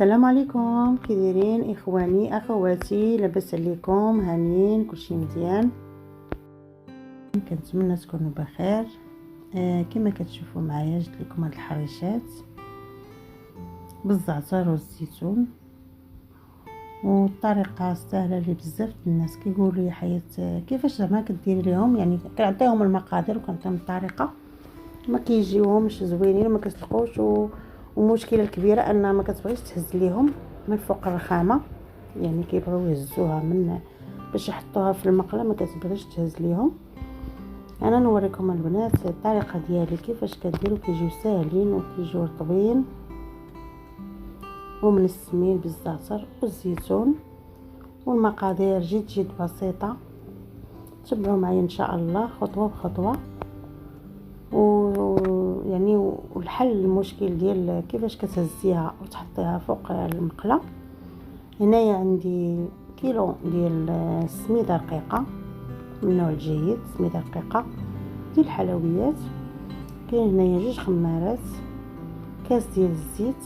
السلام عليكم، كي دايرين اخواني اخواتي؟ لاباس عليكم؟ هانيين؟ كلشي مزيان؟ كنتمنى تكونوا بخير. كما كتشوفوا معايا جبت لكم هاد الحريشات بالزعتر والزيتون، والطريقه سهله اللي بزاف الناس كيقولوا يا حياه كيفاش زعما كديري ليهم، يعني كنعطيهم المقادير وكنعطيهم الطريقه، ما كيجيوهمش زوينين وما كتلقوش والمشكله الكبيره ان ما كتبغيش تهز ليهم من فوق الرخامه، يعني كيبغيو يهزوها من باش يحطوها في المقله ما كتبغيش تهز ليهم. انا نوريكم البنات الطريقه ديالي كيفاش كديروا، كيجيو ساهلين وكيجيو رطبين ومنسمين بالزعتر والزيتون، والمقادير جد بسيطه. تبعوا معايا ان شاء الله خطوه بخطوه، يعني والحل المشكل ديال كيفاش كتهزيها وتحطيها فوق المقله. هنايا عندي كيلو ديال السميده رقيقه من النوع الجيد، سميده رقيقه ديال الحلويات. كاين هنايا 2 خمارات، كاس ديال الزيت،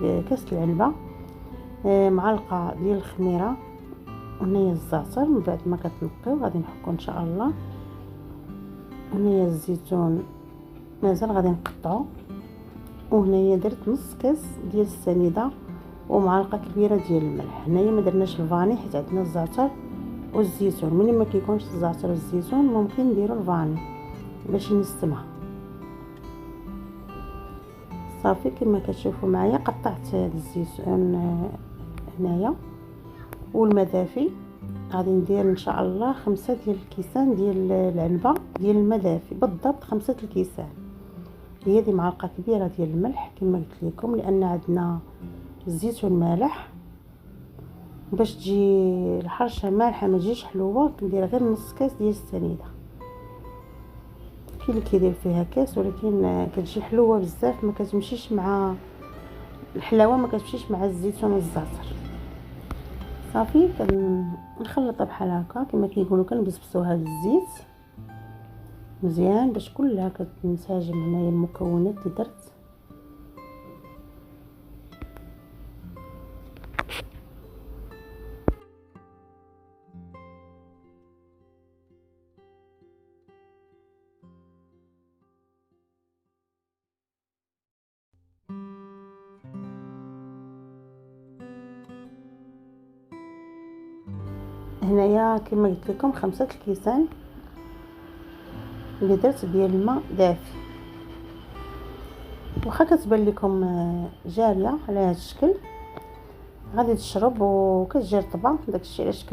كاس العنبه، معلقه ديال الخميره، وهنايا الزعتر من بعد ما كتنقيو غادي نحكو ان شاء الله. هنايا الزيتون مازال غادي نقطعو، وهنايا درت نص كاس ديال السنيده ومعلقه كبيره ديال الملح. هنايا ما درناش الفاني حيت عندنا الزعتر والزيتون، ملي ما كيكونش الزعتر والزيتون ممكن نديروا الفاني باش ينسمها. صافي كما كتشوفوا معايا قطعت الزيتون هنايا والمدافي. غادي ندير ان شاء الله 5 ديال الكيسان ديال العنبه ديال المدافي، بالضبط 5 الكيسان. هي دي معلقه كبيره ديال الملح كما قلت لكم، لان عندنا الزيتون مالح، باش تجي الحرشه مالحه ما تجيش حلوه كندير غير نص كاس ديال السنيده. كاين اللي كيدير فيها كاس ولكن كتجي حلوه بزاف، ما كتمشيش مع الحلاوه، ما كتمشيش مع الزيتون والزعتر. صافي كنخلطها بحال هكا كما كيقولوا، كنبسبسوها بالزيت مزيان باش كلها كتنسجم. هنايا المكونات اللي درت، هنايا كما قلت لكم 5 الكيسان اللي درت ديال الماء دافي. واخا كتبان لكم جاريه على هذا الشكل غادي تشرب وكتجي رطبه، داكشي علاش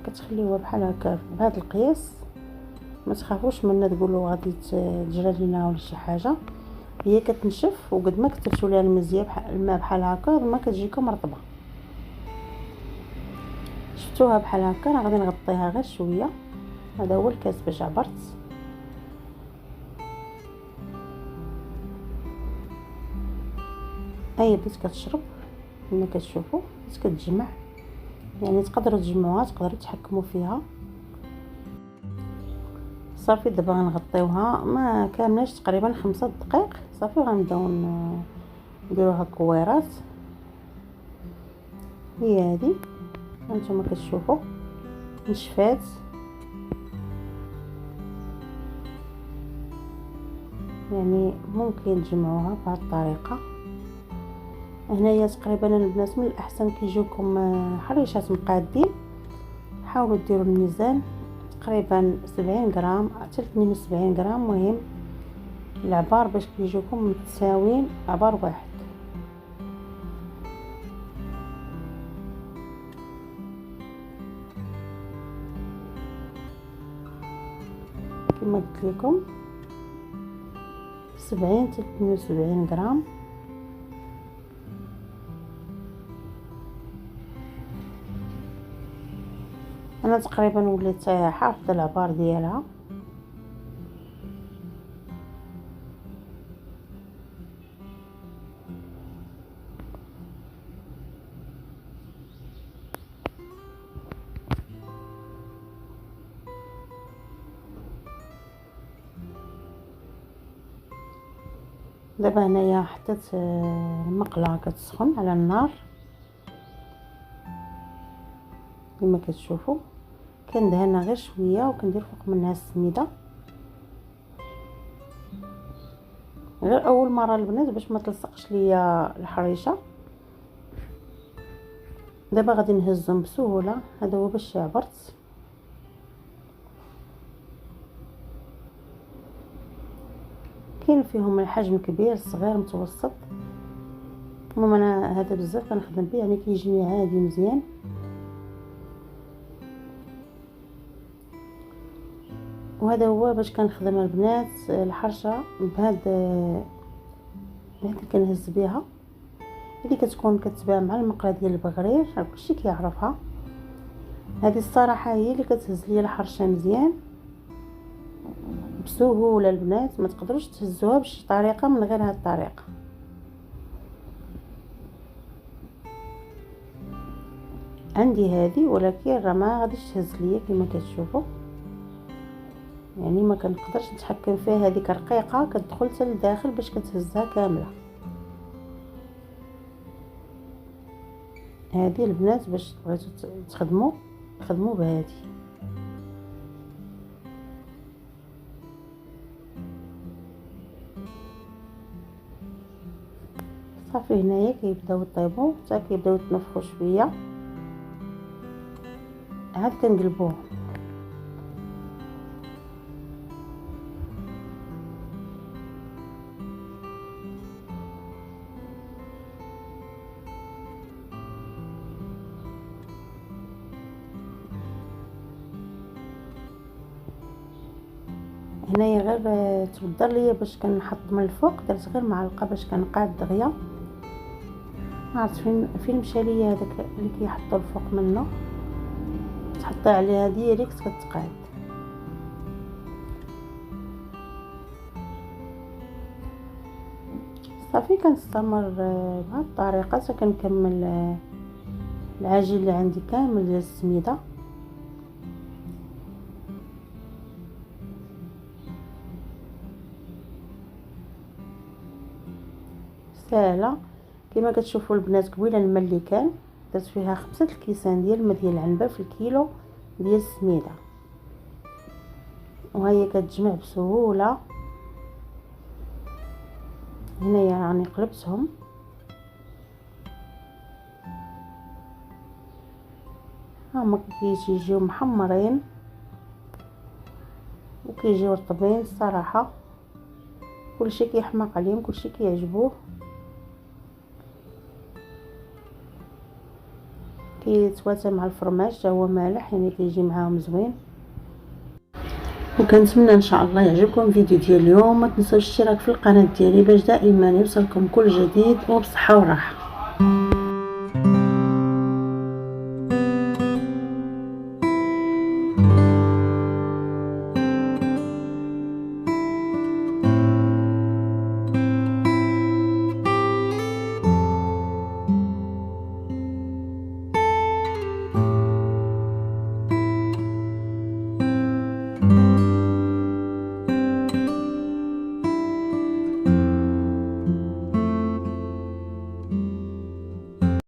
كتخليوها بحال هكا بهذا القياس. ما تخافوش منا تقولوا غادي تجرى لينا ولا شي حاجه، هي كتنشف وقد ما كثرتوا ليها الماء بحال هكا ما كتجيكم رطبه. شفتوها بحال هكا، راه غادي نغطيها غير شويه. هذا هو الكاس باش عبرت. هي بدات كتشرب كما كتشوفوا، بدات كتجمع، يعني تقدروا تجمعوها تقدروا تحكموا فيها. صافي دابا غنغطيوها ما كاملاش، تقريبا 5 دقائق. صافي غنبداو نديروها كويرات. هي هذه هانتوما كتشوفوا نشفات. يعني ممكن تجمعوها بهذه الطريقه. هنايا تقريبا البنات من الاحسن كيجيوكم حريشات مقادين، حاولوا ديروا الميزان تقريبا 70 غرام حتى 72 غرام، مهم العبار باش كيجيوكم متساويين عبار واحد. كما قلت لكم 70 حتى 72 غرام. انا تقريبا وليت حافظه العبار ديالها. دابا هنايا حطيت المقله كتسخن على النار كما كتشوفوا. كندهنها غير شويه وكندير فوق منها السميده غير اول مره البنات باش ما تلصقش ليا الحريشه. دابا غادي نهزهم بسهوله. هذا هو باش عبرت. كاين فيهم الحجم كبير صغير متوسط. المهم انا هذا بزاف كنخدم به يعني كيجيني عادي مزيان. وهذا هو باش كنخدم البنات الحرشه بهذا اللي كنهز بها. هذه كتكون كتباع مع المقله ديال البغرير كلشي كيعرفها. هذه الصراحه هي اللي كتهز لي الحرشه مزيان بسهوله. البنات ما تقدروش تهزوها بشي طريقه من غير هذه الطريقه. عندي هذه ولكن راه ما غاديش تهز ليا كما كتشوفوا، يعني ما كنقدرش نتحكم فيها. هذيك رقيقه كتدخل حتى لداخل باش كتهزها كامله. هذه البنات باش بغيتو تخدموا خدموا بهذه. صافي هنايا كيبداو يطيبوا حتى كيبداو يتنفخوا شويه. عاد كنقلبوه. هنايا غير تبدر ليا باش كنحط من الفوق درت غير معلقه باش كنقاد دغيا. ما عرفت فين مشى ليا هذاك اللي كيحطوا الفوق منه. تحطي عليها ديريكت كتقاد. صافي كنستمر بهذه الطريقه حتى كنكمل العجين اللي عندي كامل ديال السميده. ساهله كما كتشوفوا البنات. قبيله الماء اللي كان درت فيها 5 الكيسان ديال الماء ديال العنبه في الكيلو ديال السميده، وهي كتجمع بسهوله. هنايا راني قلبتهم. هما كيجيو محمرين وكيجيو رطبين الصراحه. كلشي كيحماق عليهم، كلشي كيعجبوه. كيتواتى مع الفرماج حتى هو مالح يعني كيجي معاهم زوين. وكنتمنى ان شاء الله يعجبكم الفيديو ديال اليوم. ما تنسوش الاشتراك في القناه ديالي باش دائما يوصلكم كل جديد وبصحه وراحه.